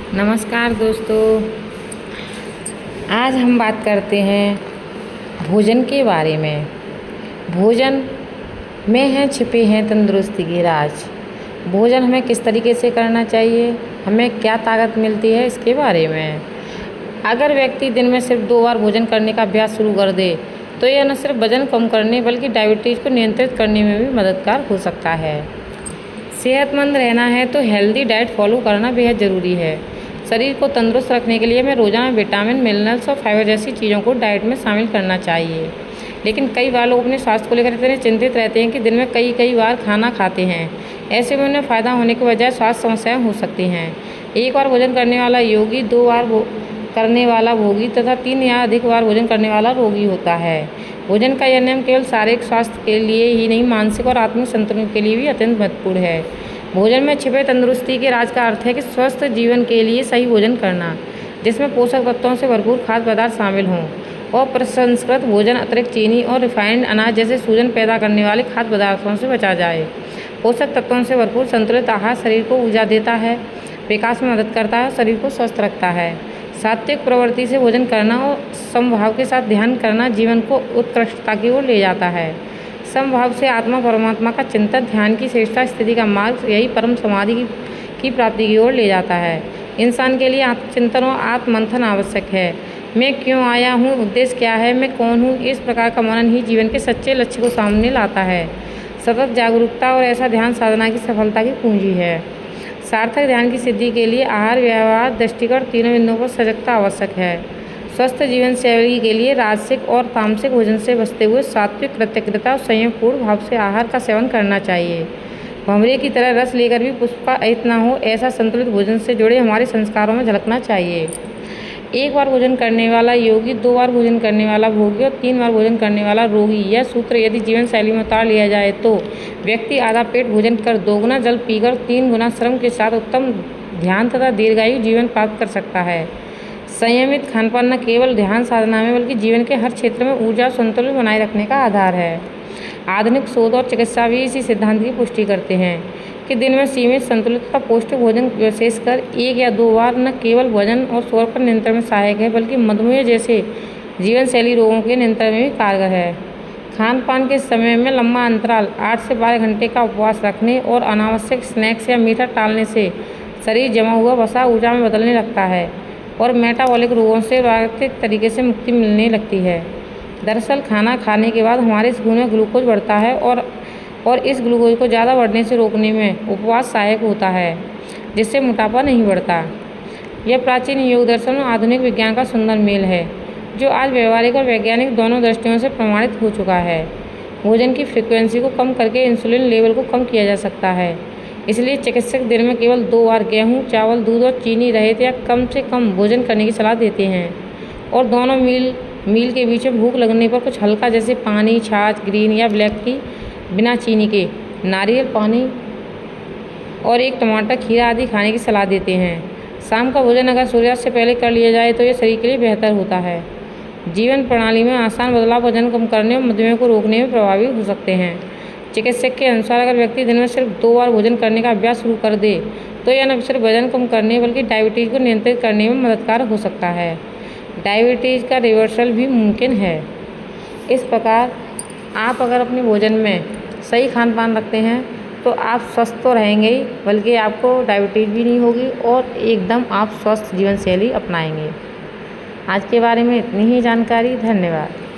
नमस्कार दोस्तों। आज हम बात करते हैं भोजन के बारे में। भोजन में हैं छिपे हैं तंदुरुस्ती के राज। भोजन हमें किस तरीके से करना चाहिए, हमें क्या ताकत मिलती है, इसके बारे में। अगर व्यक्ति दिन में सिर्फ 2 बार भोजन करने का अभ्यास शुरू कर दे तो यह न सिर्फ वजन कम करने बल्कि डायबिटीज़ को नियंत्रित करने में भी मददगार हो सकता है। सेहतमंद रहना है तो हेल्दी डाइट फॉलो करना बेहद ज़रूरी है। शरीर को तंदुरुस्त रखने के लिए हमें रोज़ाना विटामिन, मिनरल्स और फाइबर जैसी चीज़ों को डाइट में शामिल करना चाहिए। लेकिन कई बार लोग अपने स्वास्थ्य को लेकर इतने चिंतित रहते हैं कि दिन में कई बार खाना खाते हैं। ऐसे में उन्हें फ़ायदा होने के बजाय स्वास्थ्य समस्याएं हो सकती हैं। 1 बार भोजन करने वाला योगी, 2 बार करने वाला भोगी तथा 3 या अधिक बार भोजन करने वाला रोगी होता है। भोजन का यह नियम केवल शारीरिक स्वास्थ्य के लिए ही नहीं, मानसिक और आत्मिक संतुलन के लिए भी अत्यंत महत्वपूर्ण है। भोजन में छिपे तंदुरुस्ती के राज का अर्थ है कि स्वस्थ जीवन के लिए सही भोजन करना, जिसमें पोषक तत्वों से भरपूर खाद्य पदार्थ शामिल हों और प्रसंस्कृत भोजन, अतिरिक्त चीनी और रिफाइंड अनाज जैसे सूजन पैदा करने वाले खाद्य पदार्थों से बचा जाए। पोषक तत्वों से भरपूर संतुलित आहार शरीर को ऊर्जा देता है, विकास में मदद करता है, शरीर को स्वस्थ रखता है। सात्विक प्रवृत्ति से भोजन करना और समभाव के साथ ध्यान करना जीवन को उत्कृष्टता की ओर ले जाता है। समभाव से आत्मा परमात्मा का चिंतन, ध्यान की श्रेष्ठता स्थिति का मार्ग, यही परम समाधि की प्राप्ति की ओर ले जाता है। इंसान के लिए आत्मचिंतन और आत्ममंथन आवश्यक है। मैं क्यों आया हूँ, उद्देश्य क्या है, मैं कौन हूँ, इस प्रकार का मनन ही जीवन के सच्चे लक्ष्य को सामने लाता है। सतत जागरूकता और ऐसा ध्यान साधना की सफलता की कुंजी है। सार्थक ध्यान की सिद्धि के लिए आहार, व्यवहार, दृष्टिकोण तीनों बिंदुओं पर सजगता आवश्यक है। स्वस्थ जीवन शैली के लिए राजसिक और तामसिक भोजन से बचते हुए सात्विक, कृतज्ञता और संयमपूर्ण भाव से आहार का सेवन करना चाहिए। भंवरे की तरह रस लेकर भी पुष्प का अहित न हो, ऐसा संतुलित भोजन से जुड़े हमारे संस्कारों में झलकना चाहिए। 1 बार भोजन करने वाला योगी, 2 बार भोजन करने वाला भोगी और 3 बार भोजन करने वाला रोगी, यह सूत्र यदि जीवन शैली में उतार लिया जाए तो व्यक्ति आधा पेट भोजन कर, 2 गुना जल पीकर, 3 गुना श्रम के साथ उत्तम ध्यान तथा दीर्घायु जीवन प्राप्त कर सकता है। संयमित खानपान न केवल ध्यान साधना में बल्कि जीवन के हर क्षेत्र में ऊर्जा और संतुलन बनाए रखने का आधार है। आधुनिक शोध और चिकित्सा भी इसी सिद्धांत की पुष्टि करते हैं कि दिन में सीमित, संतुलित तथा पौष्टिक भोजन, विशेषकर 1 या 2 बार, न केवल वजन और स्वर पर नियंत्रण में सहायक है बल्कि मधुमेह जैसे जीवन शैली रोगों के नियंत्रण में भी कारगर है। खान पान के समय में लंबा अंतराल, 8 से 12 घंटे का उपवास रखने और अनावश्यक स्नैक्स या मीठा टालने से शरीर जमा हुआ वसा ऊर्जा में बदलने लगता है और मेटाबॉलिक रोगों से प्राकृतिक तरीके से मुक्ति मिलने लगती है। दरअसल खाना खाने के बाद हमारे खून में ग्लूकोज बढ़ता है और इस ग्लूकोज को ज़्यादा बढ़ने से रोकने में उपवास सहायक होता है, जिससे मोटापा नहीं बढ़ता। यह प्राचीन योग दर्शन और आधुनिक विज्ञान का सुंदर मेल है, जो आज व्यवहारिक और वैज्ञानिक दोनों दृष्टियों से प्रमाणित हो चुका है। भोजन की फ्रिक्वेंसी को कम करके इंसुलिन लेवल को कम किया जा सकता है। इसलिए चिकित्सक दिन में केवल 2 बार गेहूँ, चावल, दूध और चीनी रहित या कम से कम भोजन करने की सलाह देते हैं और दोनों मील के बीच में भूख लगने पर कुछ हल्का जैसे पानी, छाछ, ग्रीन या ब्लैक टी, बिना चीनी के, नारियल पानी और 1 टमाटर, खीरा आदि खाने की सलाह देते हैं। शाम का भोजन अगर सूर्यास्त से पहले कर लिया जाए तो यह शरीर के लिए बेहतर होता है। जीवन प्रणाली में आसान बदलाव वजन कम करने और मधुमेह को रोकने में प्रभावी हो सकते हैं। चिकित्सक के अनुसार अगर व्यक्ति दिन में सिर्फ 2 बार भोजन करने का अभ्यास शुरू कर दे तो यह न सिर्फ वजन कम करने बल्कि डायबिटीज़ को नियंत्रित करने में मददगार हो सकता है। डायबिटीज़ का रिवर्सल भी मुमकिन है। इस प्रकार आप अगर अपने भोजन में सही खान पान रखते हैं तो आप स्वस्थ तो रहेंगे ही, बल्कि आपको डायबिटीज़ भी नहीं होगी और एकदम आप स्वस्थ जीवन शैली अपनाएंगे। आज के बारे में इतनी ही जानकारी। धन्यवाद।